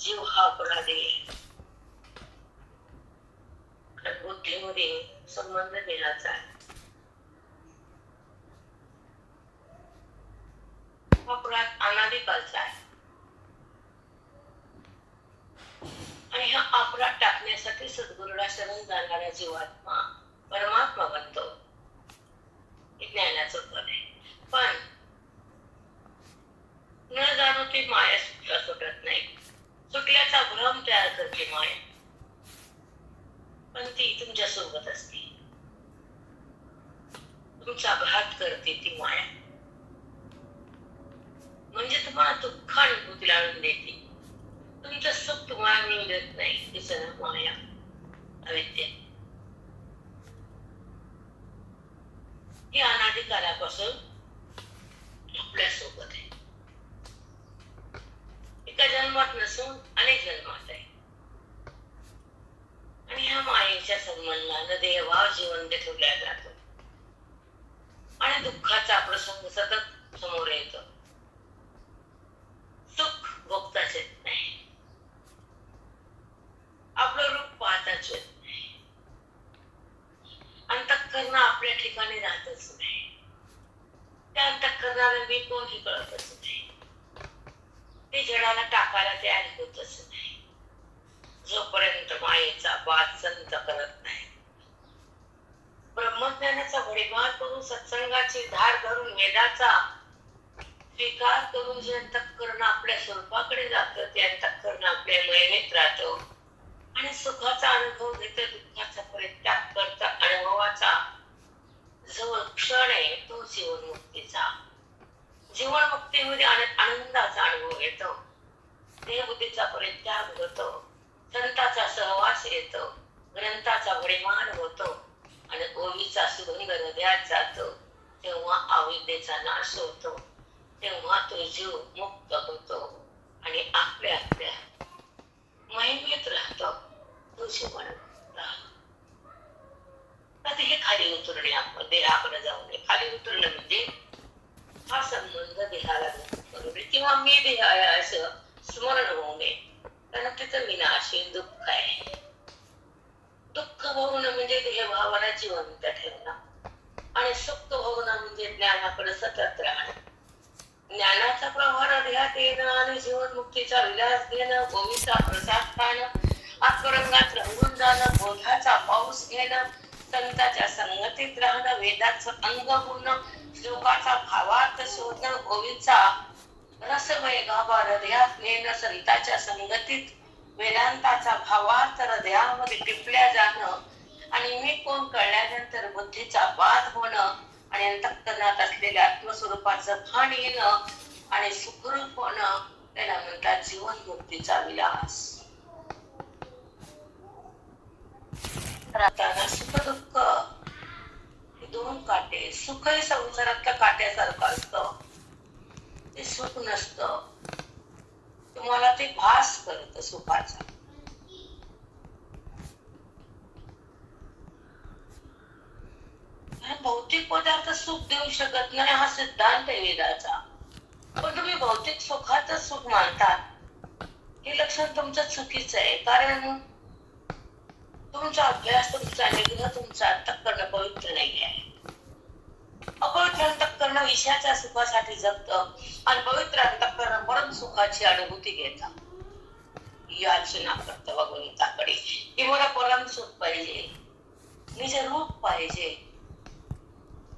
जीव हा अपराधी बुद्धीमध्ये संबंध देण्याचा आहे. अपराध अनादिकालचा आहे आणि हा अपराध टाकण्यासाठी सद्गुरूला शरण जाणारा जीवात्मा परमात्मा बनतो. ज्ञानाचं फल आहे. पण न जाणू ती माया सुटत नाही. सुटल्याचा भ्रम तयार करते माया, पण ती तुमच्या सोबत असते. तुमचा घात करते ती माया, म्हणजे तुम्हाला दुःखानुभूतीला आणून देते. तुमचं सुख तुम्हाला मिळू देत नाही. तिचं नाव माया, अविद्या. ही अनादी कालापासून आपल्या सोबत आहे. एका जन्मात नसून अनेक जन्मात आहे. आणि ह्या मायेच्या संबंधाने देहभाव जिवंत ठेवला जातो आणि दुःखाचा प्रसंग सतत समोर येतो. सुख भोगताच येत नाही. आपलं रूप पाहताच येत नाही. अंतःकरण आपल्या ठिकाणी राहतच नाही. त्या अंतःकरणाला मी कोणी कळतच नाही. ते जडाला टाकायला तयार होतच नाही, जोपर्यंत मायेचा बाद संत करत नाही. ब्रह्मज्ञानाचा भडीमार करून, सत्संगाची धार धरून, वेदाचा स्वीकार करून जे अंतःकरण आपल्या स्वरूपाकडे जातं, ते अंतःकरण आपल्या महिमेत राहतं आणि सुखाचा अनुभव घेतं, दुःखाचा परित्याग करता. अनुभवाचा जो क्षण आहे तो जीवनमुक्तीचा. जीवनमुक्तीमध्ये आनंदाचा अनुभव येतो. देहबुद्धीचा परित्याग होतो. संताचा सहवास येतो. ग्रंथाचा भडीमार होतो आणि ओवीचा सुगंध हृदयात जातो. तेव्हा अविद्येचा नाश होतो. तेव्हा तो जीव मुक्त होतो आणि आपल्या आपल्या महिमेत राहतो. तो जीवन हे खाली उतरणे. आपण देहाकडे जाऊ नये. खाली उतरणं म्हणजे हा संबंध देहाला करू नये किंवा मी देह आहे असं स्मरण होऊ नये. कारण तिथं विनाशी दुःख आहे. दुःख भोगणं म्हणजे देहभावाला जिवंत ठेवणं आणि सुख भोगणं म्हणजे ज्ञानाकडे सतत राहणं. ज्ञानाचा प्रवाह देहात येणं आणि जीवनमुक्तीचा विलास घेणं, गोवीचा प्रसाद खाणं, आत्मरंगात रंगून जाणं, बोधाचा पाऊस घेणं, संताच्या संगतीत राहणं, वेदाचं अंग होणं, श्लोकाचा भावार्थ शोधणं, गोवीचा रसमय गाभा हृदयात नेणं, संताच्या संगतीत वेदांताचा भावार्थ हृदयामध्ये टिपल्या जाणं आणि मी कोण कळल्यानंतर बुद्धीचा बाध होणं आणि अंतःकरणात असलेल्या आत्मस्वरूपाचं भान येणं आणि सुखरूप होणं, त्याला म्हणतात जीवनमुक्तीचा विलास. राहताना सुख दुःख हे दोन काटे. सुखही संसारातल्या काट्यासारखं असतं. ते सुख नसतं. तुम्हाला ते भास करत सुखाचा. भौतिक पदार्थ सुख देऊ शकत नाही हा सिद्धांत आहे वेदाचा. पण तुम्ही भौतिक सुखातच सुख मानतात, हे लक्षण तुमचं चुकीचं आहे. कारण तुमचा अभ्यास, तुमचा निग्रह, तुमचा अंतःकरण पवित्र नाही आहे. अपवित्र अंतःकरण विषयाच्या सुखासाठी जगतं आणि पवित्र अंतःकरण परम सुखाची अनुभूती घेतात. याचना करतं भगवंताकडे की मला परम सुख पाहिजे, निज रूप पाहिजे,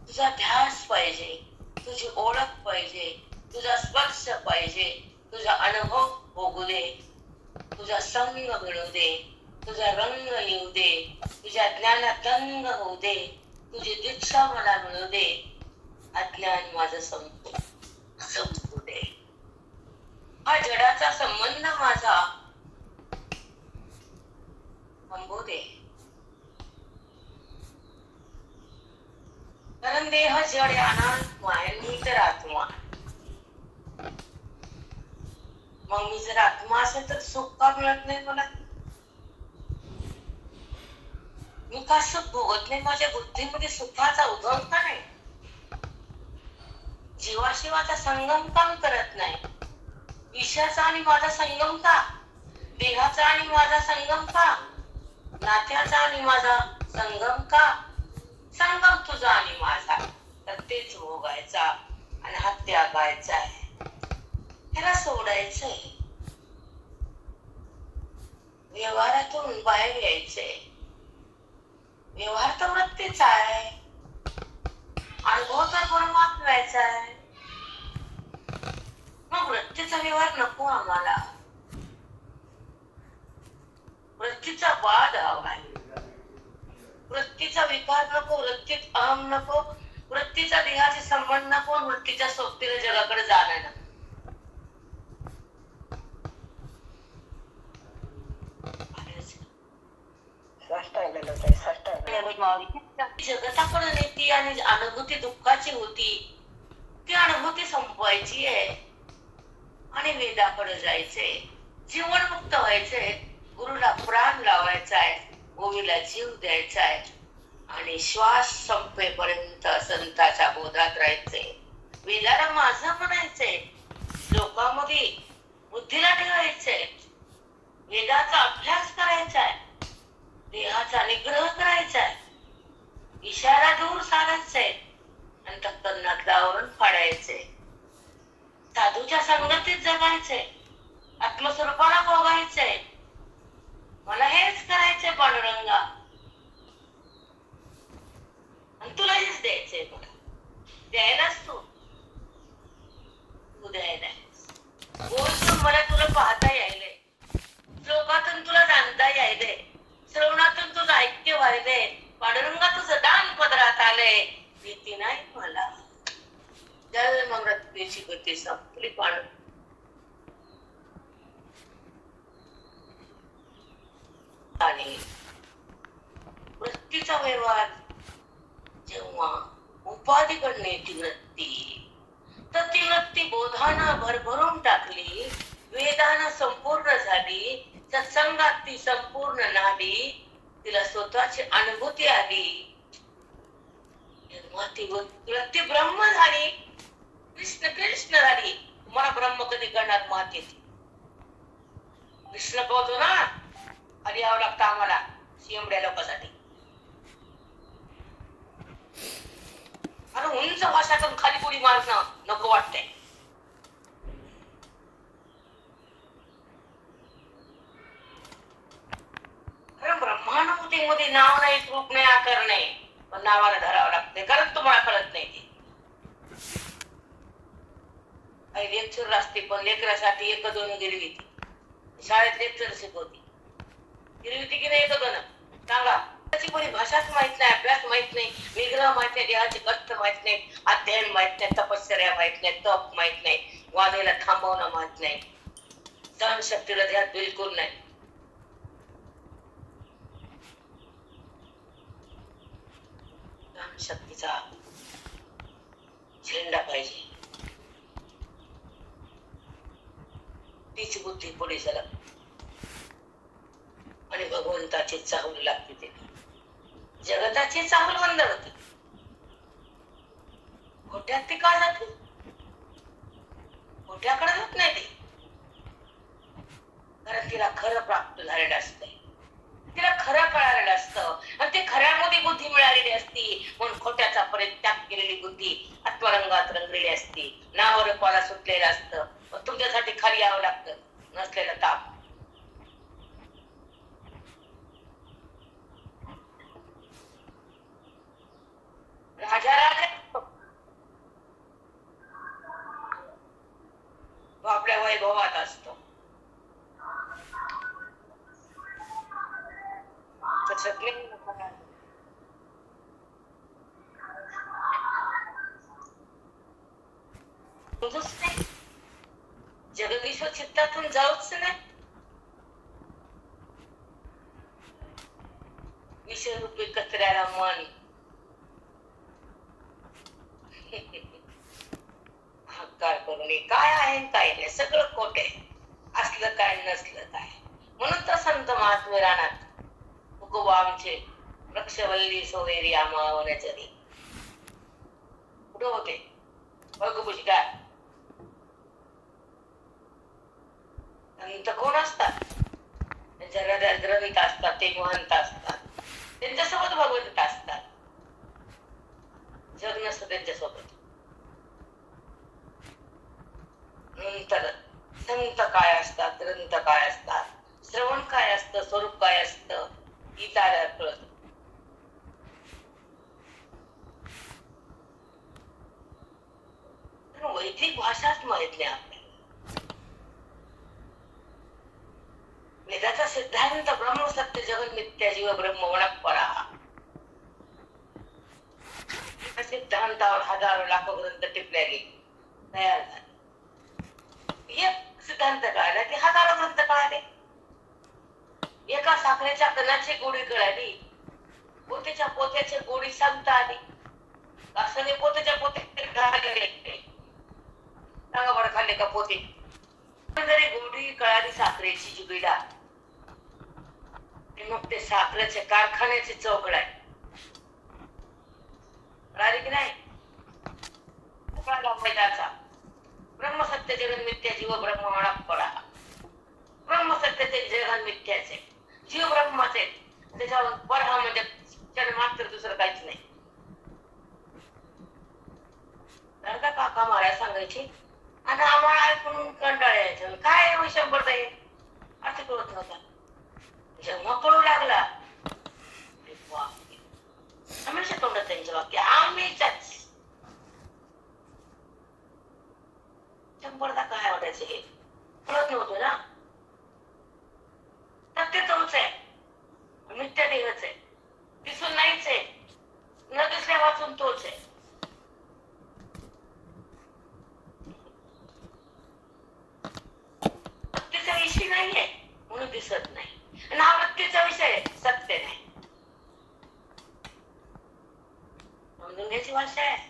तुझा ध्यास पाहिजे, तुझी ओळख पाहिजे, तुझा स्पर्श पाहिजे, तुझा अनुभव भोगू दे, तुझा संग मिळू दे, तुझा रंग येऊ दे, तुझ्या ज्ञानात रंग होऊ दे, तुझी दीक्षा मला मिळू दे, अज्ञान माझं संपू दे. हा जडाचा संबंध माझा थांबू दे. कारण देह जड अनात्मा आहे, मी तर आत्मा. मग मी जर आत्मा असेल तर सुख का मिळत नाही मला? मी का सुख भोगत नाही? माझ्या बुद्धीमध्ये सुखाचा उगम का नाही? जीवाशिवाचा संगम काम करत नाही? विषयाचा आणि माझा संगम का? देहाचा आणि माझा संगम का? नात्याचा आणि माझा संगम का? संगम तुझा आणि माझा तर तेच भोगायचा आणि हा त्यागायचा आहे. त्याला सोडायचंय, व्यवहारातून बाहेर यायचंय. व्यवहार तर वृत्तीचा आहे, अनुभव तर परमात्म्याचा आहे. मग वृत्तीचा व्यवहार नको आम्हाला. वृत्तीचा वाद हवाय, वृत्तीचा विकार नको, वृत्तीत अहम नको, वृत्तीचा देहाचे संबंध नको, वृत्तीच्या सोबतीने जगाकडे जाणं नको. जगताकडे नेती आणि अनुभूती दुःखाची होती, ती अनुभूती संपवायची आहे आणि वेदाकडे जायचंय. जीवनमुक्त व्हायचंय, गुरुला प्राण लावायचा आहे, ओवीला जीव द्यायचा आहे आणि श्वास संपेपर्यंत संताच्या बोधात राहायचंय. वेदाला माझं म्हणायचंय, लोकांमध्ये बुद्धीला ठेवायचंय, वेदाचा अभ्यास करायचा आहे, देहाचा निग्रह करायचा आहे, इशारा दूर सारायचंय, अंतःकरणातलं आवरण फाडायचंय, साधूच्या संगतीत जगायचंय, आत्मस्वरूपाला भोगायचंय. मला हेच करायचंय पांडुरंगा, आणि तुला हेच द्यायचंय. मला द्यायलाच तू द्यायला बोलतून मला तुला पाहता यायलंय, श्लोकातून तुला जाणता यायलंय, श्रवणातून तुझं ऐक्य व्हायलंय. पांडुरंगा तुझं दान पदरात आलंय, भीती नाही मला. जन्म मृत्यूची गती संपली पांडुरंग. आणि वृत्तीचा व्यवहार जेव्हा उपाधीकडे नेती वृत्ती, तर ती वृत्ती बोधानं भरभरून टाकली, वेदानं संपूर्ण झाली, सत्संगात ती संपूर्ण नाली, तिला स्वतःची अनुभूती आली. ती वृत्ती ब्रह्म झाली, कृष्ण कृष्ण झाली. तुम्हाला ब्रह्म कधी करणार? मातीत कृष्ण बोलतो ना, खाली यावं लागतं आम्हाला शिमड्या लोकांसाठी. अरे उंच भाषातून खाली पुढी मारणं नको वाटतंय. ब्रह्मानुभूतीमध्ये नाव नाही, रूप नाही, आकार नाही, पण नावाला धरावं लागते, कारण तुम्हाला कळत नाही. ते काही लेक्चर असते, पण लेकरासाठी एक दोन गिरवी. शाळेत लेक्चर शिकवती, गिरवी की नाही? एक दोन सांगा. त्याची कोणी भाषाच माहित नाही, अभ्यास माहित नाही, निग्रह माहित नाही, देहाचे कष्ट माहित नाही, अध्ययन माहित नाही, तपश्चर्या माहित नाही, तप माहित नाही, वाणीला थांबवणं माहित नाही, सहनशक्तीला ध्यान बिलकुल नाही. शक्तीचा झेंडा पाहिजे, तीच बुद्धी पुढे झाला आणि भगवंताची चाहूल लागते. ते जगताची चाहूल बंद होती. खोट्यात ती का जाते? खोट्याकडे जात नाही ती, कारण तिला खरं प्राप्त झालेलं असतंय, तिला खरं कळालेलं असतं आणि ते खऱ्यामध्ये बुद्धी मिळालेली असती. म्हणून खोट्याचा परित्याग केलेली बुद्धी आत्मरंगात रंगलेली असती. नावावर पाला सुटलेलं असतं, पण तुमच्यासाठी खाली यावं लागतं. नसलेला ताप. राजा आपल्या वैभवात असतो, जगदीश्वर चित्तातून जाऊच नाही. विषयरूपी कचऱ्याला मन हक्कार करून काय आहे काय नाही सगळं खोटे, असलं काय नसलं काय. म्हणून तर संत महात्मे राहणार उगोबा आमचे वृक्षवल्ली सोयरी आम्हा होण्याच्या कुठं होते? बघ काय रहित असतात, ते महंत असतात, त्यांच्यासोबत भगवंत असतात. जग नसतं त्यांच्यासोबत. नंतर संत काय असतात, ग्रंथ काय असतात, श्रवण काय असतं, स्वरूप काय असतं, ही ताऱ्या कळत. वैदिक भाषाच माहित नाही आपल्याला. वेदाचा सिद्धांत ब्रह्म सत्य जगत मिथ्या जीव ब्रह्मवणक परा. सिद्धांतावर हजारो लाखो ग्रंथ टिपल्या गेले, तयार झाले. एक सिद्धांत कळाला की हजारो ग्रंथ कळाले. एका साखरेच्या कणाची गोडी कळाली, पोतेच्या पोत्याची गोडी सांगता आली. असं पोतेच्या पोते सांगा बरं, खाल्ले का पोते? जरी गोडी कळाली साखरेची जुबीला, मग ते साखरेचे कारखान्याची चौकड आहे. कळाली की नाही? वेदाचा ब्रह्म सत्य जगन मिथ्या जीव ब्रह्म पडा. ब्रह्म सत्याचे जगन मिथ्याचे, जीव ब्रह्माचे, त्याच्यावर परहा म्हणजे क्षण मात्र दुसरं काहीच नाही. काका महाराज सांगायचे आणि आम्हाला ऐकून कंटाळा यायचं. काय 100 ताई असं कळत नव्हता. जेव्हा कळू लागला हमेशा तोंडात त्यांचं वाक्य आम्हीच. 100दा काय वाटायचं हे कळत नव्हतं ना. सत्य तोच आहे, मिथ्या देहच आहे, दिसून नाहीच आहे, न दिसल्या वाचून तोच आहे. सत्याचा विषय नाहीये म्हणून दिसत नाही, आणि हा वृत्तीचा विषय सत्य नाही. समजून घ्यायची भाषा आहे.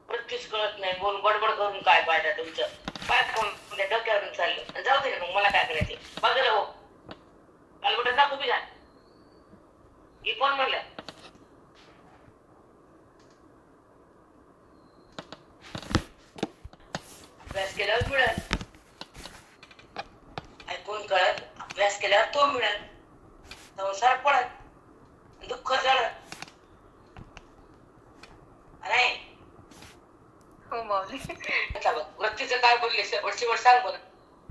वृत्तीच कळत नाही, बोल बडबड करून काय फायदा तुमचं? काय कोण डोक्यावरून चाललं? जाऊ दे ना मग, मला काय करायचे? बाजूला हो, कालबटन दाखवू बी जा. हे कोण म्हणलं? अभ्यास केल्यावर मिळेल, ऐकून कळत. अभ्यास केल्यावर तो मिळेल, संसार पडत, दुःख जळत. नाही हो माऊली. वृत्तीचं काय बोलले शेवट सांग बरं.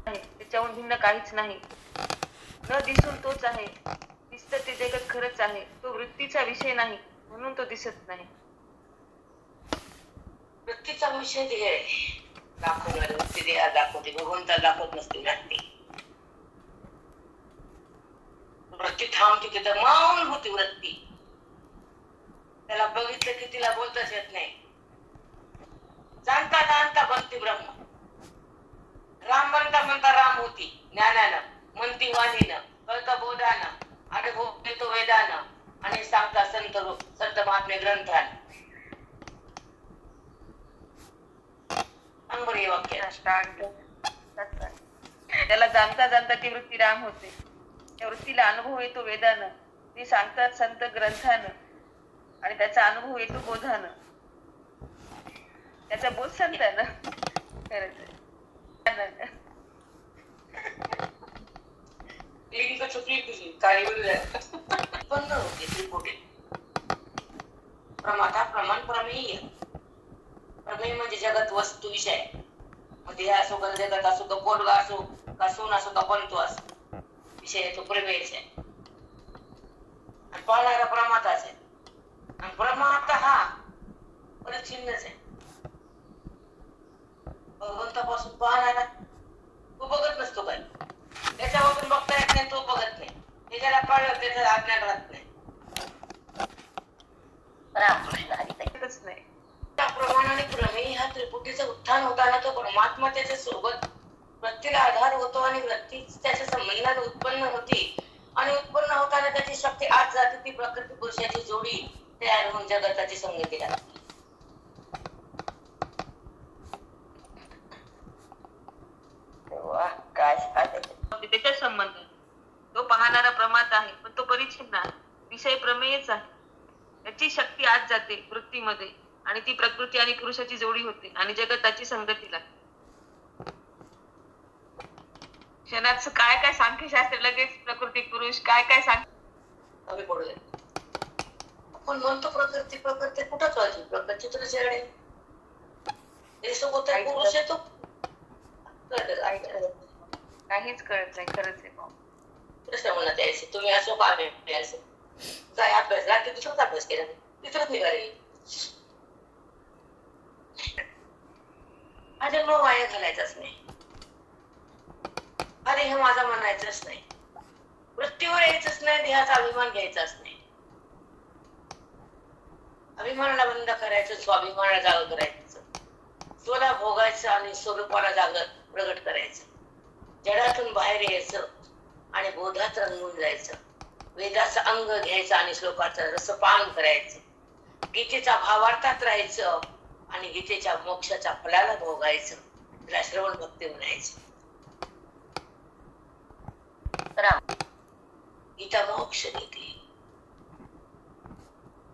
त्याच्याहून भिन्न काहीच नाही. न दिसून तोच आहे. दिसतं ते जगत खरंच आहे. तो वृत्तीचा विषय नाही म्हणून तो दिसत नाही. वृत्तीचा विषय ध्येय दाखवणार. वृत्ती देहा दाखवते, भगवंताला दाखवत नसते व्यक्ती. वृत्ती थांबते तिथं मौन होती वृत्ती. त्याला बघितलं की तिला बोलताच येत नाही. जाणता जाणता बनती ब्रह्म. राम म्हणता म्हणता राम होती ज्ञानानं, म्हणती वाणीनं, कळतं बोधानं, अनुभव येतो वेदानं, आणि सांगता संत महात्मे ग्रंथानं. अंबरी वाक्य. त्याला जाणता जाणता ती वृत्ती राम होते. त्या वृत्तीला अनुभव येतो वेदानं, ते सांगतात संत ग्रंथानं, आणि त्याचा अनुभव येतो बोधानं. त्याचा बोध संतानं. खरंच लिंग चुकली तुझी काळी उत्पन्न होते त्रिपुटी. प्रमाता प्रमाण प्रमेय. प्रमेय म्हणजे जगत वस्तू विषय. मध्ये असो का जगत असो का पोरगा असो का सून असो का पंतू असो, विषय तो प्रमेयच आहे. आणि पाळणारा प्रमाताच आहे. आणि प्रमाता हा परिचिन्नच आहे. भगवंतापासून पाहणारा तो बघत नसतो काय, त्याच्यावरून बघता येत नाही, तो बघत नाही. हे ज्याला कळलं त्याचं अज्ञान राहत नाही. नाही. त्याप्रमाणे प्रमेय हा त्रिपुटीचं उत्थान होताना तो परमात्मा त्याच्या सोबत वृत्तीला आधार होतो, आणि वृत्ती त्याच्या संबंधात उत्पन्न होती, आणि उत्पन्न होताना त्याची शक्ती आत जाते. ती प्रकृती पुरुषाची जोडी तयार होऊन जगताची संगती लागते. त्याच्या संबंध तो पाहणारा प्रमाता आहे, पण तो परिच्छिन्न आहे. विषय प्रमेयच आहे. त्याची शक्ती आत जाते वृत्तीमध्ये, आणि ती प्रकृती आणि पुरुषाची जोडी होते, आणि जगताची संगती लागते. क्षणात काय काय सांख्यशास्त्र लगेच प्रकृती पुरुष काय काय सांग कमी पडू दे. आपण म्हणतो प्रकृती प्रकृती कुठंच व्हायची प्रकृती तर जड आहे. पुरुष येतो काहीच कळत नाही. खरंच आहे. प्रश्न म्हणत यायचे तुम्ही असो का असो काय अभ्यास रात्री दुसराच अभ्यास केला तिथंच निघाले. हा जन्म वाया घालायचाच नाही. अरे हे माझा म्हणायचंच नाही. मृत्यूवर यायचंच नाही. देहाचा अभिमान घ्यायचाच नाही. अभिमानाला बंद करायचं स्वाभिमानाला जाग करायचं. स्वला भोगायचं आणि स्वरूपाला जागत प्रगट करायचं. जडातून बाहेर यायचं आणि बोधात रंगून जायचं. वेदाचं अंग घ्यायचं आणि श्लोकाचं रसपान करायचं. गीतेचा भावार्थात राहायचं आणि गीतेच्या मोक्षाच्या फलाला भोगायचं. त्याला श्रवण भक्ती म्हणायचं. गीता मोक्ष देते.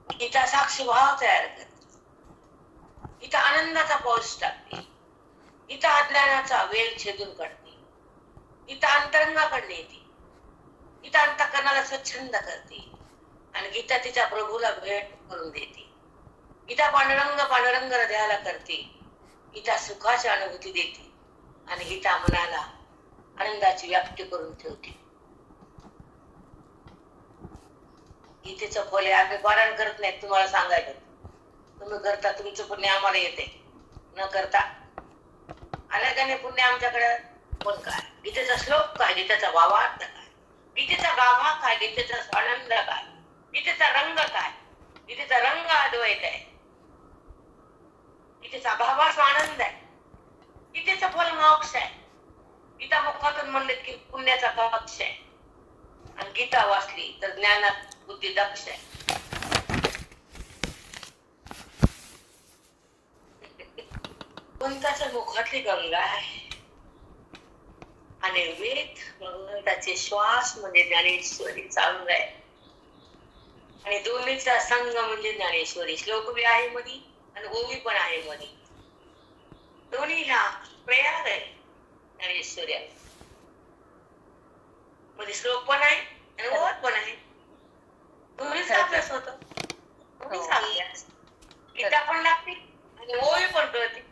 गीता साक्षी भाव तयार करते. गीता आनंदाचा पाऊस टाकते. गीता अज्ञानाचा वेल छेदून काढते. गीता अंतरंगाकडे येते. गीता अंतःकरणाला स्वच्छंद करते आणि गीता तिच्या प्रभूला भेट करून देते. गीता पांडुरंग पांडुरंग हृदयाला करते. गीता सुखाची अनुभूती देते आणि गीता मनाला आनंदाची व्याप्ती करून ठेवते. गीतेचं फल आम्ही पारायण करत नाही तुम्हाला सांगायचं. तुम्ही करता तुमचं पुण्य आम्हाला येते. न करता आल्या का नाही पुण्य आमच्याकडे. पण काय गीतेचा श्लोक काय गीतेचा भावार्थ काय गीतेचा गाभा काय गीतेचा आनंद काय गीतेचा रंग काय. गीतेचा रंग अद्वैत आहे. गीतेचा भावास आनंद आहे. गीतेचं फल मोक्ष आहे. गीता मुखातून म्हणले की पुण्याचा पक्ष आहे आणि गीता वाचली तर ज्ञानात बुद्धी दक्ष आहे. भगवंताच्या मुखातली गंगा आहे आणि वेद भगवंताचे श्वास म्हणजे ज्ञानेश्वरी चांगलं आहे आणि दोन्हीचा संग म्हणजे ज्ञानेश्वरी. श्लोक बी आहे मधी आणि ओवी पण आहे मधी. दोन्हीला प्रयाग आहे ज्ञानेश्वरी आहे. मध्ये श्लोक पण आहे आणि ओवत पण आहे. दोन्हीचा अभ्यास होतो. दोन्हीचा अभ्यास गीता पण लागते आणि ओवी पण कळते.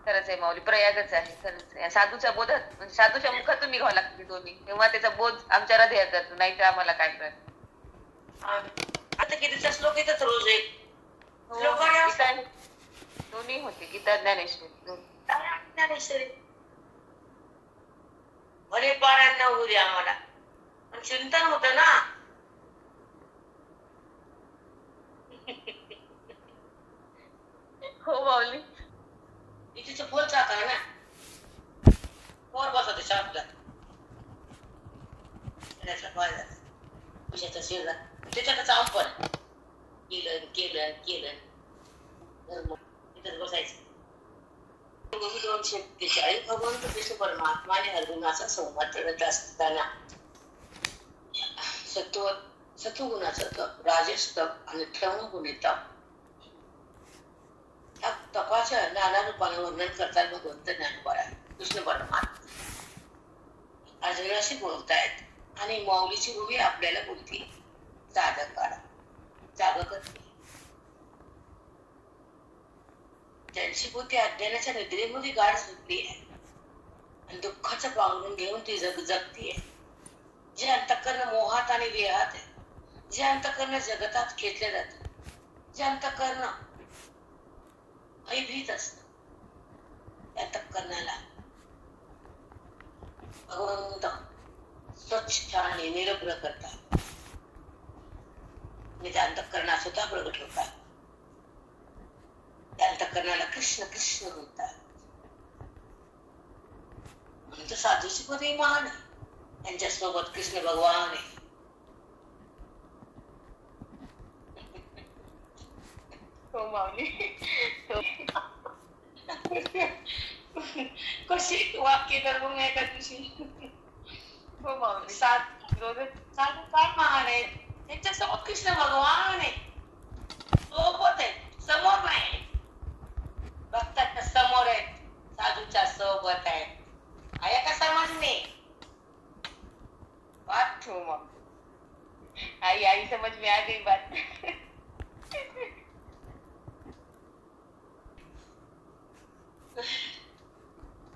खरंच आहे माऊली. प्रयागच आहे. खरंच आहे. साधूच्या बोधात म्हणजे साधूच्या मुखातून निघावं लागते दोन्ही. तेव्हा त्याचा बोध आमच्या हृदयात जातो. नाही तर आम्हाला काय कळत. आता गीतेचा श्लोक येतच रोज एक दोन्ही होते. गीता ज्ञानेश्वरी भले पारायण न होऊ दे आम्हाला पण चिंतन होत ना. हो माऊली. तिचं फल चाका ना. वर बसवते शाब्दात कशाचा शेजार त्याच्यातच आपण केलं केलं केलं तिथंच बसायचं. 243 भगवंत कृष्ण परमात्माने अर्जुनाचा संवाद करत असताना सत्वगुणाचा तप, राजस तप आणि तमोगुणी तप या तपाच्या नाना रूपाने वर्णन करतात भगवंत ज्ञानोबा कृष्ण परमात्मा. अर्जुनाशी बोलतायत आणि माऊलीची भूमी आपल्याला बोलते. साधक काढा जाग करते. त्यांची बुद्धी अज्ञानाच्या निद्रेमध्ये गाढ सुटली आहे आणि दुःखाचं पांघरून घेऊन ती जगतीये. जे अंतःकरण मोहात आणि देहात आहे. जे अंतःकरण जगतात खेचले जात. जे अंतःकरण भयभीत असत त्या अंतःकरणाला भगवंत स्वच्छ आणि निरभ्र करतात आणि त्या अंतःकरणात स्वतः प्रगट होतात. त्या अंतःकरणाला कृष्ण कृष्ण म्हणतात. म्हणून तर साधूची पदवी महान आहे. त्यांच्या सोबत कृष्ण भगवान आहे. हो माऊली. कशी वाक्य तर मग एका दिवशी. हो माऊली. साधू काय महान आहे. त्यांच्यासोबत कृष्ण भगवान आहे. सोबत आहे समोर नाही. भक्ताच्या समोर आहेत. साधूच्या सोबत आहेत. मी अजिबात.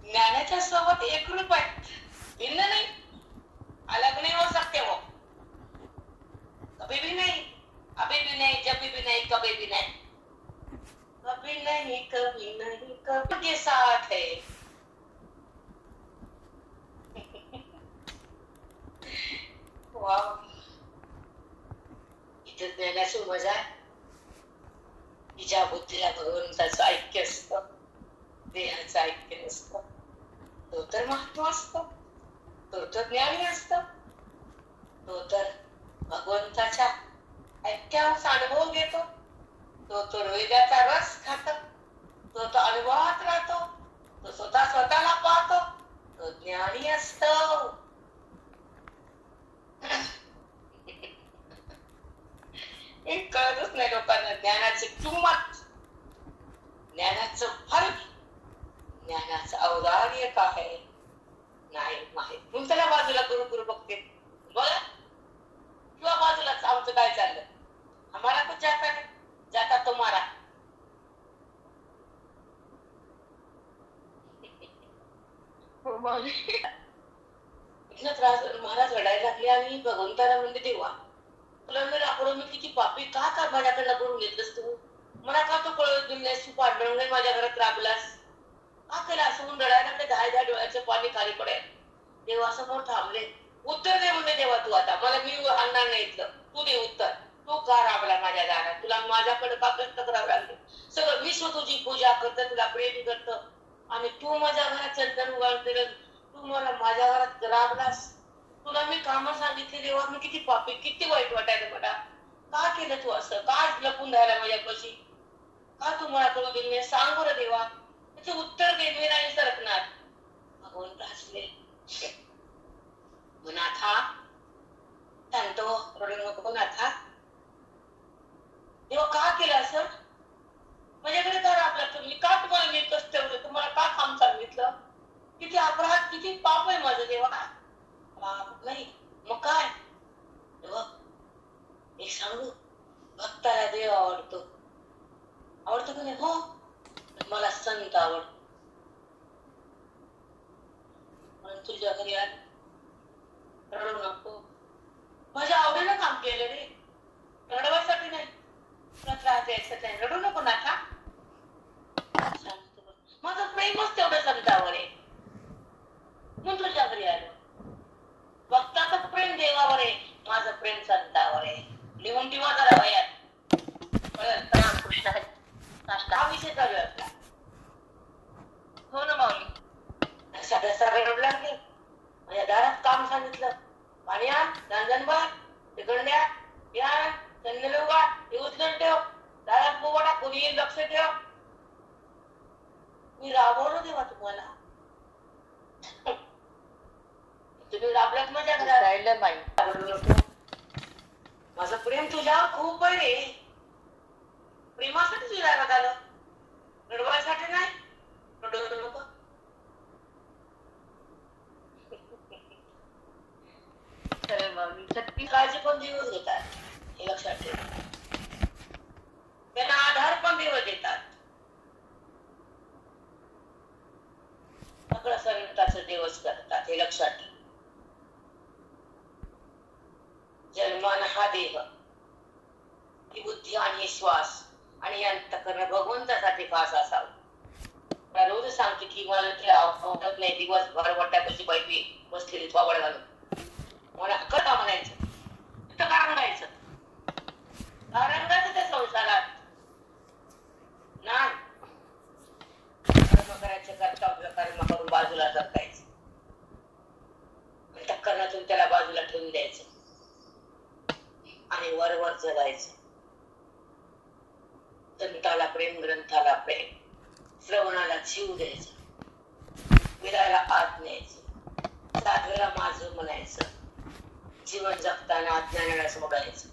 ज्ञानाच्या सोबत एकरूप आहेत, भिन्न नाही, अलग नहीं हो सकते वो, कभी भी नहीं, अभी भी नहीं, जब भी नहीं, कभी भी नहीं, कभी नहीं, कभी नहीं, कभी के साथ है. वाव, इथे ज्ञानाची मजा आहे. तिच्या बुद्धीला भगवंताचं ऐक्य असतं, देहाचं ऐक्य नसतं. तो तर महात्मा असतो, तो तर ज्ञानी असतो, तो तर भगवंताच्या ऐक्याचा अनुभव घेतो, तो वेदाचा रस खातो, तो अनुभवात राहतो, तो स्वतःला पाहतो, तो ज्ञानी असतो. हे कळतच नाही लोकांना ज्ञानाची किंमत, ज्ञानाचं फल, ज्ञानाचं औदार्य काय नाही माहित. म्हणून त्याला बाजूला गुरु गुरु बघते बघा, किंवा बाजूलाच आमचं काय चाललं, हमारा कुछ जाता नहीं, जाता तुम्हारा. इथनं त्रास महाराज रडायला लागले आणि भगवंताला म्हणले, देवा तुला मी लाकडं, मी किती पापी, का माझ्याकडनं करून घेतलंस तू, मला का तू कळत दिलंस, तू पांडुरंग माझ्या घरात राबलास, का केला असं म्हणून रडायला लागले. 10 डोळ्याचं पाणी खाली पडेल. देवासमोर थांबले. उत्तर दे म्हणले, देवा तू आता मला, मी आणणार नाही इथलं, तू दे उत्तर, तू का राबला माझ्या दारात, तुला माझ्याकडे का कष्ट करावं लागले, सगळं विश्व तुझी पूजा करतं, तुला प्रेम करतं, आणि तू माझ्या घरात चंदन उगाळते, तू मला माझ्या घरात राबलास, तुला मी कामं सांगितली, देवा मी किती पापी, किती वाईट वाटायला मला, का केलं तू असं, का लपून राहिला माझ्यापाशी, का तू मला करू दिली नाही, सांग बरं देवा. त्याचं उत्तर दे, मी नाही सरकणार. भगवंत हसले, नाथा सांगतो, रडू नको नाथा, देवा का केलं असं, माझ्याकडे का राबला तुम्ही, का तुम्हाला मी कष्ट होते, तुम्हाला का काम सांगितलं, किती अपराध, किती पाप आहे माझं देवा. पाप नाही मग काय, एक सांगू, भक्ताला देव आवडतो, आवडतो का नाही, हो मला संत आवडतो, म्हणून तुझ्या घरी आले, रडू नको, माझ्या आवडीनं काम केलं रे, रडवायसाठी नाही, तुला त्रास द्यायचा नाही, रडू नको नाथा. माझं प्रेमच तेवढं संतावर आहे, म्हणून तुझ्या घरी आलो. भक्ताचं प्रेम देवावर आहे, माझं प्रेम संतावर आहे. लिहून ठेवा जरा वयात, रामकृष्ण हा विषय चालू आहे आपला. हो ना माऊली. सगळ्या रडला नाही, माझ्या दारात काम सांगितलं, पाणी आण, रांजणभर, तिकडल्या या चंदनोगा हे उचलून ठेव, दारात पोवाडा, कोणी येईल लक्ष ठेव. मी राबवलं देवा तुम्हाला, तुम्ही राबलात माझ्या घरात, राहिलं नाही. माझं प्रेम तुझ्यावर खूप आहे रे, प्रेमासाठी तुझ्या घरात आलं, रडवायसाठी नाही, रडवू नको. काळजी पण दिवस घेतात, हे लक्षात ठेव. त्यांना आधार पण दिवस देतात. सगळं संताचं दिवस करतात, हे लक्षात ठेव. जन्मान हा देह, ही बुद्धी आणि श्वास आणि अंतःकरण भगवंतासाठी खास असावं. मला रोज सांगते की मला ते आवडत नाही, दिवसभर वाट्यापाशी बाई बसलेली थोबड घालून, मला कथा म्हणायचं, तिथं का रंगायचं, का रंगायचं त्या संसारात नाही. कर्म करायचं, कर्तव्य कर्म करून बाजूला सरकायचं, अंतःकरणातून त्याला बाजूला ठेवून द्यायचं आणि वरवर जगायचं. संताला प्रेम, ग्रंथाला प्रेम, श्रवणाला जीव द्यायचा, विराला आत न्यायचं, साधवेला माझं म्हणायचं, जीवन जगताना अज्ञानाला सोडायचं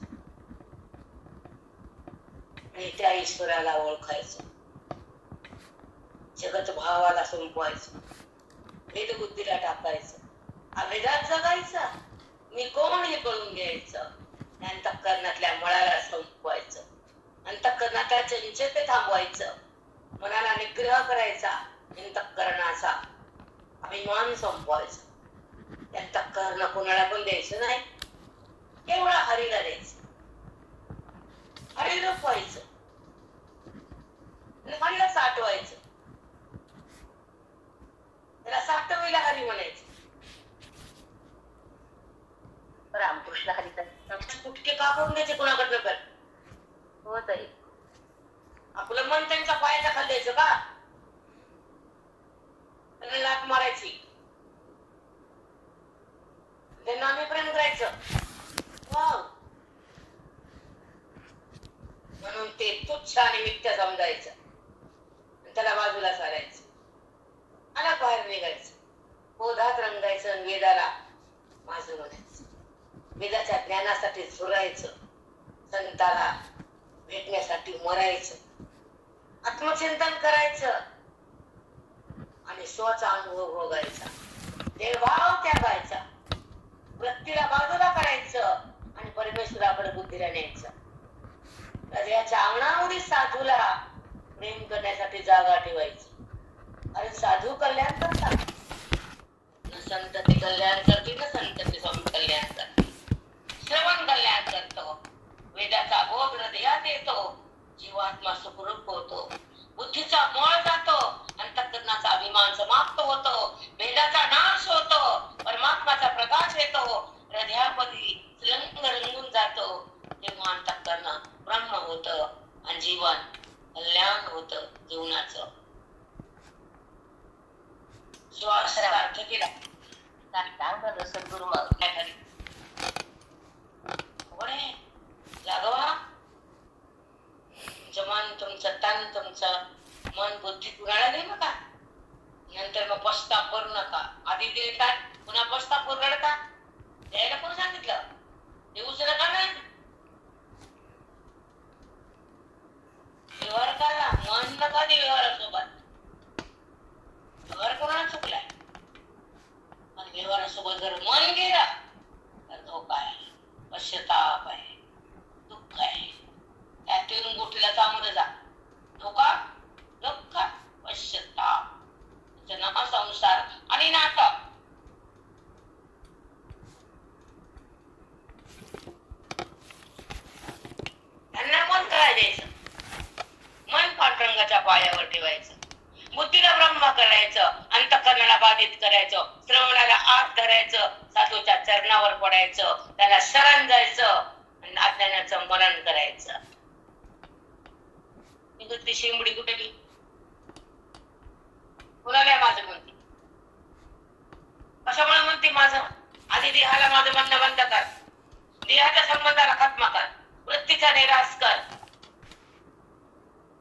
आणि त्या ईश्वराला ओळखायचं, जगत भावाला संपवायचं, वेद बुद्धीला टाकायचं, अवेदात जगायचं, मी कोण हे कळून घ्यायचं, अंतःकरणातल्या मळाला संपवायचं, अंतःकरणातल्या चंचलते थांबवायचं, मनाला निग्रह करायचा, अंतःकरणाचा अभिमान संपवायचा. अंतःकरण कोणाला पण द्यायचं नाही, केवळ हरीला द्यायचं. हरीला व्हायचं, हरीला साठवायचं. त्याला साठवायला हरी म्हणायचं. रामकृष्ण हरी कुठके का करून द्यायचे कोणाकडनं कर होत आहे. आपलं मन त्यांच्या पायाच्या खाली द्यायचं का? त्यांना लाट मारायची, त्यांना आम्ही प्रेम करायचं. म्हणून ते तुच्छ आणि मिथ्या समजायचं, त्याला बाजूला सारायचं, आला बाहेर निघायचं, बोधात रंगायचं, वेदाला माझं म्हणायचं, वेदाच्या ज्ञानासाठी झुरायचं, संताला भेटण्यासाठी मरायचं, आत्मचिंतन करायचं आणि स्वचा अनुभव भोगायचा, देवभाव त्यागायचा, वृत्तीला बाजूला करायचं आणि परमेश्वराकडे बुद्धीला न्यायचं. हृदयाच्या अंगणामध्ये साधूला प्रेम करण्यासाठी जागा ठेवायची. अरे साधू कल्याण करतात, न संतती कल्याण करते, न संतती स्वामी कल्याण करते. श्रवण कल्याण करतो, वेदाचा बोध हृदयात येतो, जीवात्मा सुखरूप होतो, बुद्धीचा मळ जातो, अंतःकरणाचा अभिमान समाप्त होतो, भेदाचा नाश होतो, परमात्माचा प्रकाश येतो, हृदयापदी रंग रंगून जातो. तेव्हा अंतःकरण ब्रह्म होत आणि जीवन कल्याण होत. जीवनाचं श्वास सार्थ केला सद्गुरु जागवा तुमचं मन, तुमचं तन, तुमचं मन बुद्धी कुणाला देऊ नका. नंतर मग पश्चाताप करू नका. आधी देतात पुन्हा पश्चाताप करू रडता. द्यायला कोण सांगितलं? देऊच नका ना. व्यवहार करा, मन नका दे व्यवहारासोबत. व्यवहार कोणाला चुकलाय, पण व्यवहारासोबत जर मन गेलं तर धोका आहे, पश्चाताप आहे, दुःख आहे. त्यातून गोष्टीला सामोरं जा. धोका, दुःख, पश्चाताप, जन्म, संसार आणि नाटक. त्यांना मन काय द्यायचं? मन पांडुरंगाच्या पायावर ठेवायचं, बुद्धीला ब्रह्म करायचं, अंतःकरणाला बाधित करायचं, श्रवणाला आत धरायचं, साधूच्या चरणावर पडायचं, त्याला शरण जायचं आणि अज्ञानाचं मरण करायचं. ती शेंबडी कुठे गेली? कुणाला माझं म्हणते? कशामुळे म्हणते माझं? आधी देहाला माझं म्हणणं बंद कर, देहाच्या संबंधाला खत्म कर, वृत्तीचा निराश कर,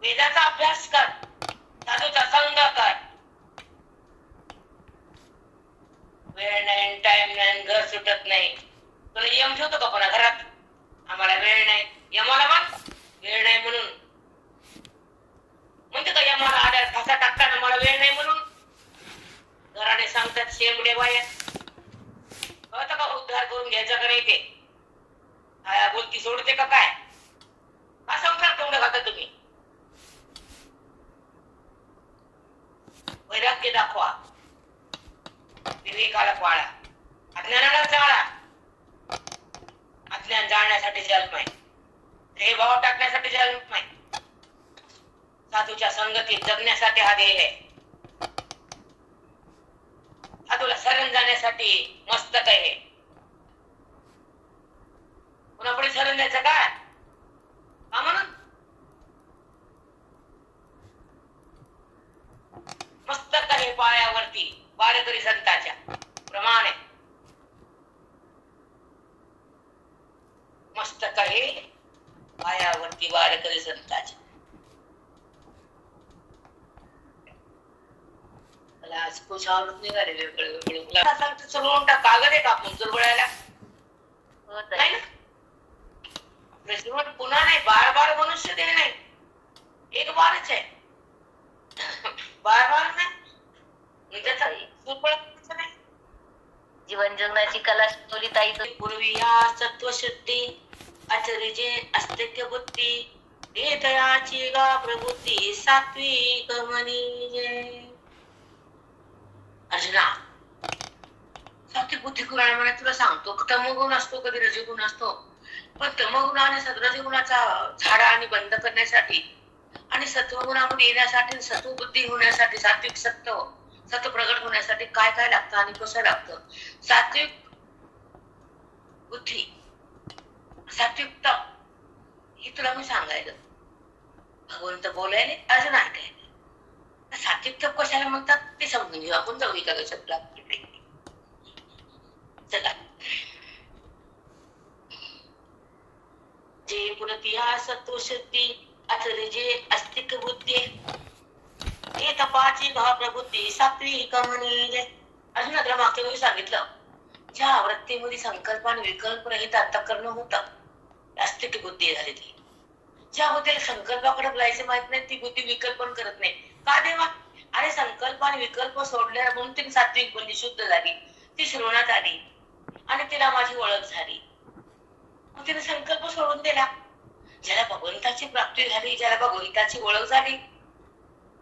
वेदाचा अभ्यास कर, साधूचा संग कर. वेळ नाही, टाइम नाही, घर सुटत नाही. तुला यम ठेवतो का पुन्हा घरात? आम्हाला वेळ नाही, यमाला म्हण वेळ नाही म्हणून. म्हणते का यमाला आधार ठसा टाकताना मला वेळ नाही म्हणून? घराने सांगतात शेंबडे बाया. कळतं का उद्धार करून घ्यायचा का नाही ते? आया बोलती सोडते का काय? का संसार तोंड घालता तुम्ही? वैराग्य दाखवा, विवेकाला पाळा, अज्ञानाला जाळा. अज्ञान जाळण्यासाठी जन्म आहे, हे भाव टाकण्यासाठी जन्म आहे, साधूच्या संगतीत जगण्यासाठी हा देह आहे. साधूला शरण जाण्यासाठी मस्तक आहे. कुणापुढे शरण द्यायचं काय? का म्हणून? मस्तक आहे पायावरती वारकरी संताच्या प्रमाणे. मस्तक आहे पायावरती वारकरी संताच्या. आज कुछ आवडत निघाले वेगळे सांगतो चलवून टाक. कागद आहे का आपण चुरबळायला? नाही ना. जीवन पुन्हा नाही, बार बार मनुष्य देह नाही, एक बारच आहे. बार बार नाही, त्याचा चुरबळ नाही. जीवन जगण्याची कला शिकवली ताई. पूर्वी या सत्वशुद्धी आचरिजे अस्तिक्य बुद्धी ते तयाची गा प्रवृत्ती सात्विक म्हणीजे. अर्जुना, सात्विक बुद्धी कुणाला म्हणा तुला सांगतो. तमोगुण असतो, कधी रजोगुण असतो, पण तमोगुण आणि रजोगुणाचा झाडा आणि बंद करण्यासाठी आणि सत्वगुणामध्ये येण्यासाठी, सत्वबुद्धी होण्यासाठी, सात्विक सत्व प्रगट होण्यासाठी काय काय लागतं आणि कसं लागतं. सात्विक बुद्धी, सात्विक तप, हे तुला मी सांगायचं. भगवंत बोलायले, अजून ऐकायला. सात्विक तप कशाला म्हणतात ते समजून घेऊ आपण. जाऊ एका शब्दात. चला, जे पुनतिया सत्वशुद्धी आचरिजे अस्तिक बुद्धी ते तपाची भाव प्रबुद्धी सात्विक म्हणीजे. अजून तुला मागच्या वेळी सांगितलं, ज्या वृत्तीमध्ये संकल्प आणि विकल्प रहित अंतःकरण होतं, अस्तिक बुद्धी झाली ती. ज्या बुद्धीला संकल्पाकडे जायचं माहित नाही, ती बुद्धी विकल्पन करत नाही. का देवा? अरे संकल्प आणि विकल्प सोडल्या म्हणून ती सात्विक बुद्धी शुद्ध झाली, ती श्रवणात आली आणि तिला माझी ओळख झाली. मग तिने संकल्प सोडून दिला. ज्याला भगवंताची प्राप्ती झाली, ज्याला भगवंताची ओळख झाली,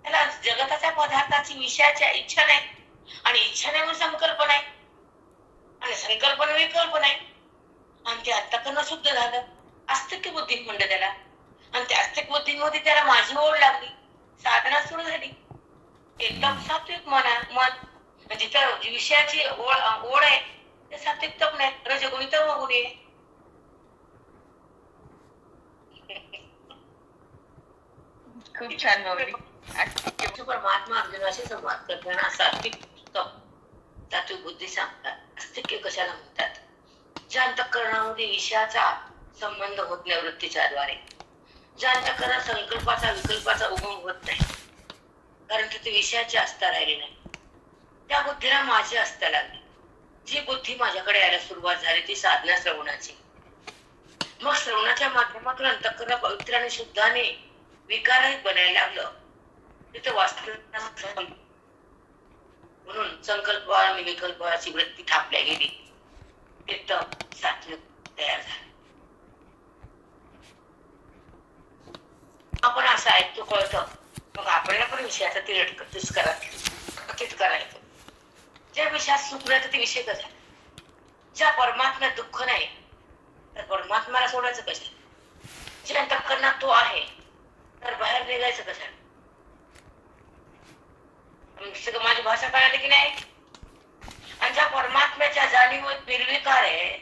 त्याला जगताच्या पदार्थाची विषयाची इच्छा नाही, आणि इच्छा नाही म्हणून संकल्प नाही, आणि संकल्पना विकल्प नाही, आणि ते अंतःकरण शुद्ध झालं. आस्तिक बुद्धी म्हणलं त्याला. आणि त्या आस्तिक बुद्धीमध्ये त्याला माझी ओढ लागली, साधना सुरू झाली. एकदम सात्विक मन जिथं विषयाची ओढ आहे ते सात्विक तप नाही, रजगुणी तमोगुणी आहे. खूप छान माऊली. परमात्मा अर्जुनाशी संवाद करताना सात्विक तप, सात्विक बुद्धी सांगतात. आस्तिक्य कशाला म्हणतात? ज्या अंतःकरणामध्ये विषयाचा संबंध होत नाही वृत्तीच्या द्वारे, ज्या अंतःकरणात संकल्पाचा विकल्पाचा उगम होत नाही, कारण तिथे विषयाची आस्था राहिली नाही, त्या बुद्धीला माझी आस्था लागली. जी बुद्धी माझ्याकडे यायला सुरुवात झाली ती साधना श्रवणाची. मग श्रवणाच्या माध्यमातून अंतःकरण पवित्र आणि शुद्धाने विकाररहित बनायला लागलं. तिथे वास्तव म्हणून संकल्प आणि विकल्पाची वृत्ती थापल्या गेली. एकदम सात्विक तयार झालं. आपण असं ऐकतो, कळतं, मग आपल्याला पण विषयाचा तिरस्कार करायचं. ज्या विषयात सुख नाही ते विषय कसा? ज्या परमात्म्यात दुःख नाही तर परमात्म्याला सोडायचं कसं? ज्या अंतःकरणात तो आहे तर बाहेर निघायचं कसं? सगळं माझी भाषा कळाली की नाही? आणि ज्या परमात्म्याच्या जाणीवेत निर्विकार आहे,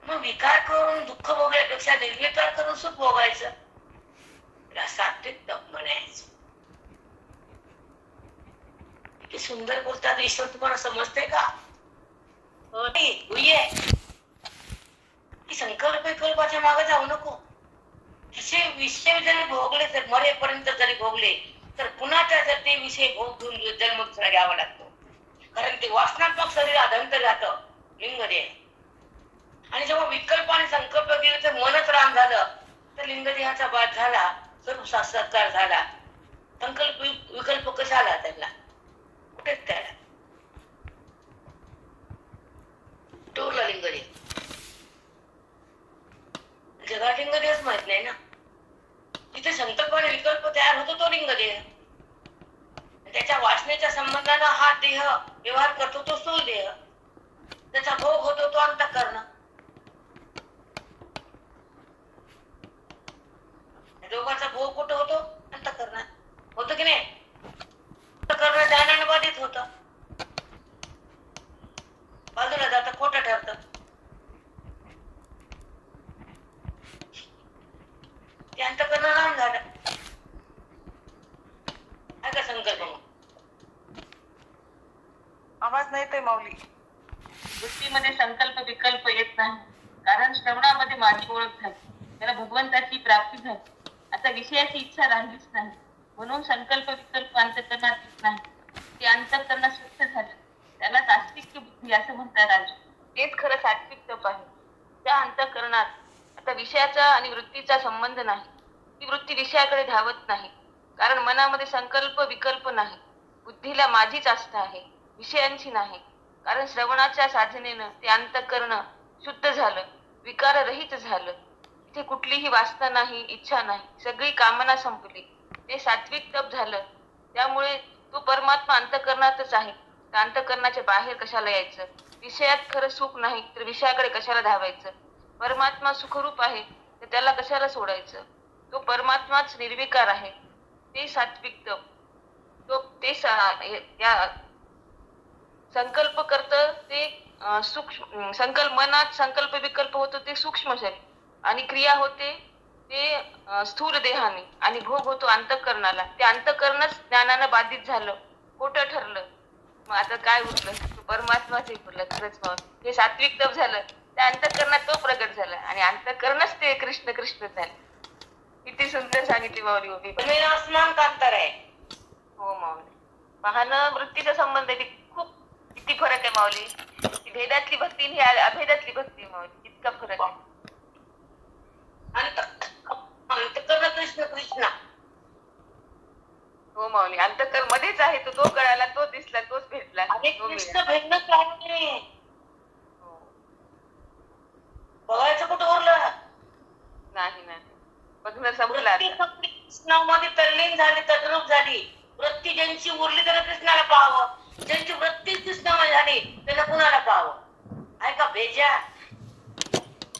मग विकार करून दुःख भोगण्यापेक्षा निर्विकार करून सुख भोगायचं, त्याला सात्विक तप म्हणायचं. किती सुंदर बोलतात. ईश्वर तुम्हाला समजते का? हो नाही, संकल्प विकल्पाच्या मागे जाऊ नको. तसे विषय जरी भोगले तर मरेपर्यंत जरी भोगले तर पुन्हा त्याचा ते विषय भोग घेऊन जन्म घ्यावा लागतो. कारण ते वासनात्मक शरीर अधंतर राहतं, लिंगदेह. आणि जेव्हा विकल्प आणि संकल्प गेले तर मनच राम झालं तर लिंगदेहाचा बाध झाला, सर्व साक्षात्कार झाला. संकल्प विकल्प कशाला त्याला? कुठेच त्याला टोरला लिंगदेह. जगात लिंगदेहच माहित नाही ना. जिथे संकल्प आणि विकल्प तयार होतो तो लिंगदेह. त्याच्या वासनेच्या संबंधानं हा देह व्यवहार करतो तो स्थूल देह. त्याचा भोग होतो तो अंतःकरण. दोघांचा भोग कुठं होतो? अंतःकरणात होतो की नाही? अंतःकरण ध्यानाने बाधित होत, बाजूला जातं, खोटं ठरतं. ते अंतःकरण लहान झालं. ऐका संकल्प. मग आवाज नाही येतोय माऊली. वृत्तीमध्ये संकल्प विकल्प येत नाही, कारण श्रवणामध्ये माझी ओळख झाली, त्याला भगवंताची प्राप्ती झाली. आता विषयाची इच्छा राहिलीच नाही, म्हणून संकल्प विकल्प अंतःकरणात येत नाही. ते अंतःकरणात शुद्ध झालं, त्याला सात्विक बुद्धी असं म्हणतात. राजू, तेच खरं सात्विक तप आहे. त्या अंतःकरणात आता विषयाचा आणि वृत्तीचा संबंध नाही. ती वृत्ती विषयाकडे धावत नाही, कारण मनामध्ये संकल्प विकल्प नाही. बुद्धीला माझीच आस्था आहे, विषयांची नाही. कारण श्रवणाच्या साधनेनं ते अंतःकरण शुद्ध झालं, विकाररहित झालं. इथे कुठलीही वासना नाही, इच्छा नाही, सगळी कामना संपली. ते सात्विक तप झालं. त्यामुळे तो परमात्मा अंतःकरणातच आहे. त्या अंतःकरणाच्या बाहेर कशाला यायचं? विषयात खरं सुख नाही तर विषयाकडे कशाला धावायचं? परमात्मा सुखरूप आहे तर त्याला कशाला सोडायचं? तो परमात्माच निर्विकार आहे. ते सात्विक तप. तो ते या संकल्प करत ते सूक्ष्म संकल्प, मनात संकल्प विकल्प होतो ते सूक्ष्म शरीर, आणि क्रिया होते ते स्थूल देहाने, आणि भोग होतो अंतःकरणाला. ते अंतःकरणच ज्ञानानं बाधित झालं, खोटं ठरलं. मग आता काय उरलं? परमात्माच उरलं. खरंच मग हे सात्विक तप झालं. त्या अंतःकरणात तो प्रगट झाला, आणि अंतःकरणच ते कृष्ण कृष्ण झालं. किती सुंदर सांगितली माऊली उभी. जमीन आसमान का अंतर आहे. हो माऊली. पाहणं वृत्तीचा संबंध आहे. खूप किती फरक आहे माऊली. भेदातली भक्ती आणि अभेदातली भक्ती माऊली, इतका फरक आहे. अंतःकरण कृष्ण कृष्ण. हो माऊली. अंतःकरण मध्येच आहे तो. तो कळाला, तो दिसला, तोच भेटला. आणि कृष्ण भेटणं काय नाही. बघायचं कुठं उरलं नाही नाही. बघणं संपलं आता. कृष्णामध्ये तल्लीन झाली, तद्रूप झाली. वृत्ती ज्यांची उरली त्याला कृष्णाला पाहावं, ज्यांची वृत्ती कृष्णामध्ये झाली त्याला कुणाला पाहावं. आहे का भेजा?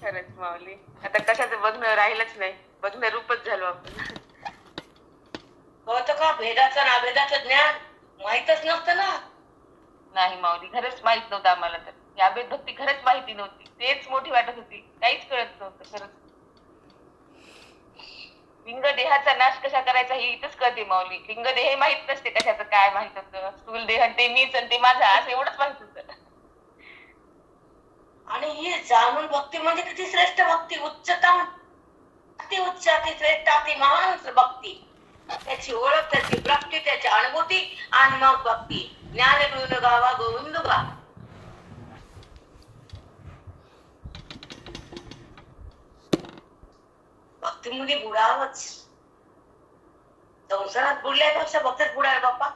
खरंच माऊली. आता कशाचं बघणं राहिलंच नाही. बघणं रूपच झालो आपण. कळतं का? भेदाचं ना अभेदाचं ज्ञान माहीतच नसतं ना. नाही माऊली, खरंच माहित नव्हतं आम्हाला. तर या भेद भक्ती खरंच माहिती नव्हती. तेच मोठी वाटत होती. काहीच कळत नव्हतं खरंच. लिंग देहाचा नाश कशा करायचा हे इथंच कळते माऊली. लिंग देह माहित नसते कशाचं काय माहित होतं. स्थूल देह ते मीच आणि ते माझा असं एवढंच माहित होतं. आणि ही जाणून भक्ती म्हणजे किती श्रेष्ठ भक्ती. उच्चतम, अति उच्च, अति श्रेष्ठ, अति महान भक्ती. त्याची ओळख, त्याची प्राप्ती, त्याची अनुभूती, आणि मग भक्ती. ज्ञान मिळून गावा गोविंद गा. भक्तीमध्ये बुडावंच. संसारात बुडल्यापेक्षा भक्तीत बुडाल बाप्पा.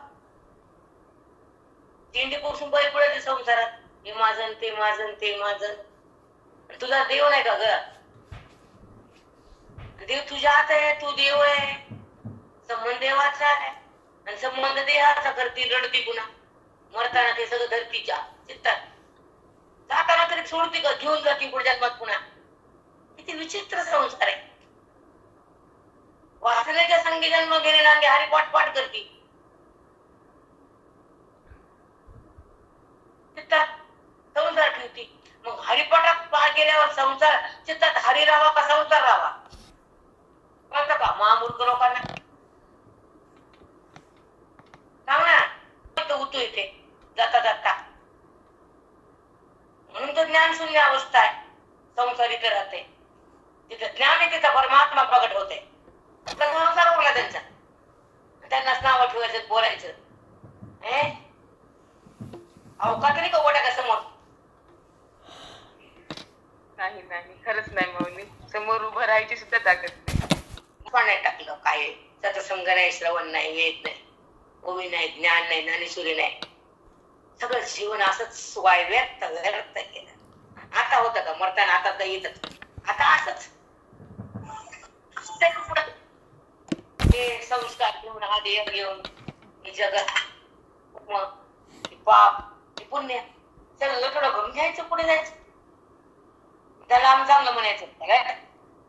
तिंडी पोसून बैल बुडायचे संसारात. हे माझं ते माझं ते माझं. तुझा देव नाही का ग? देव तुझ्या हात आहे, तू देव आहे. संबंध देवाचा आहे आणि संबंध देहाचा. करती रडती पुन्हा मरताना ते सगळं धरतीच्या चित्तात. जाताना तरी सोडती का? घेऊन जाती पुढच्या जन्मात पुन्हा. किती विचित्र संसार आहे. वासनेच्या संगी जन्म गेलेला आणि हरी पाठ करती चित्तात संसार ठेवती. मग हरिपाठात पाठ गेल्यावर संसार चित्तात हरी राहावा का संसार राहावा? कळतं का महामूर्ख लोकांना? सांग ना. होतो इथे जाता जाता. म्हणून तर ज्ञान शून्य अवस्था आहे. संसार इथे राहते. तिथे ज्ञान आहे, तिथं परमात्मा प्रगट होते. संसार बोला त्यांचा. त्यांनाच नाव ठेवायचं, बोलायचं. अवकाश नाही का ओढ्या का समोर? नाही नाही, खरंच नाही माऊली. समोर उभं राहायची सुद्धा ताकद नाही. टाकलं काय? त्याचा संग नाही, श्रवण नाही, वेद नाही, ओवी नाही, ज्ञान नाही, ज्ञानेश्वरी नाही. सगळं जीवन असंच व्यक्त केलं. आता होतं का? मरताना आता तर येत. आता असंच हे संस्कार घेऊन, हा देह घेऊन, हे जगत, पाप, हे पुण्य सगळं थोडं करून घ्यायचं, पुढे जायचं. त्याला आम्ही चांगलं म्हणायचं.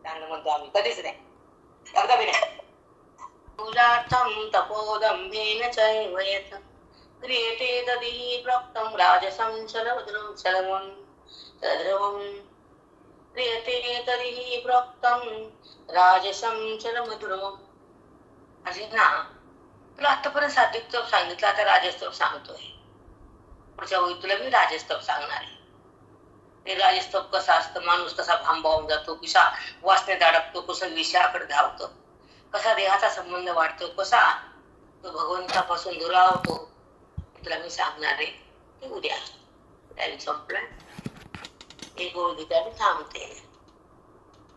चांगलं म्हणतो आम्ही, कधीच नाही, एकदा बी नाही. पूजार्थं तपोदम्भेन चैव यत् क्रियते तदिह प्रोक्तं राजसं चलवद्रं चलवं तद्रवं क्रियते तदिह प्रोक्तं राजसं चलमधुरं. अरे ना, तुला आतापर्यंत सात्विक तप सांगितलं, आता राजस्तव सांगतोय. पुढच्या वेळी तुला मी राजस्तव सांगणार आहे. ते राजस्तव कसा असतं, माणूस कसा भांबावून जातो, कसा वासनेत अडकतो, कसा विषयाकडे धावतो, कसा देहाचा संबंध वाढतो, कसा तो भगवंतापासून दुरावतो, तुला मी सांगणार आहे. ते उद्या टाइम संपला. एक गोळी थांबते.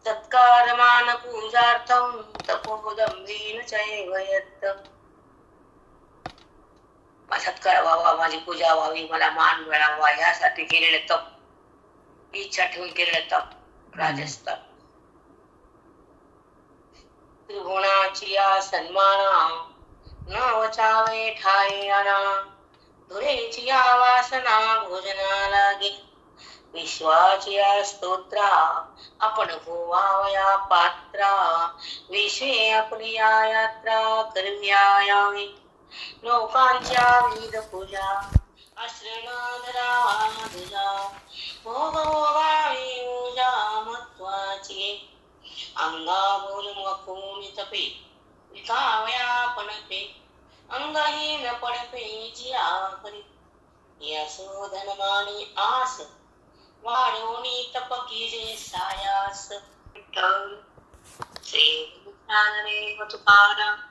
सत्कारमान पूजार्थं तपोदम्भेन चैव यत्. सत्कार व्हावा, माझी पूजा व्हावी, मला मान मिळावा यासाठी केलेले तप, इच्छा ठेवून केलेले तप राजस्थान. त्रिगुणाची या सन्माना न वचावे ठाई आणा. धुरेची या वासना भोजना लागे. विश्वाची या स्तोत्रा आपण होवावया पात्रा. विश्वे आपली या यात्रा करव्या यावे. लोकांच्या विविध पूजा आश्रणाधरा तुझा. भोग भोगावी पूजा महत्वाची. अंगाभून वखून तपे विकावया पणपे. अंगहीन पडपे जिया करी. यासो धनमानी आस वाढवणी तप कीजे सायास. श्री रे तुकाराम.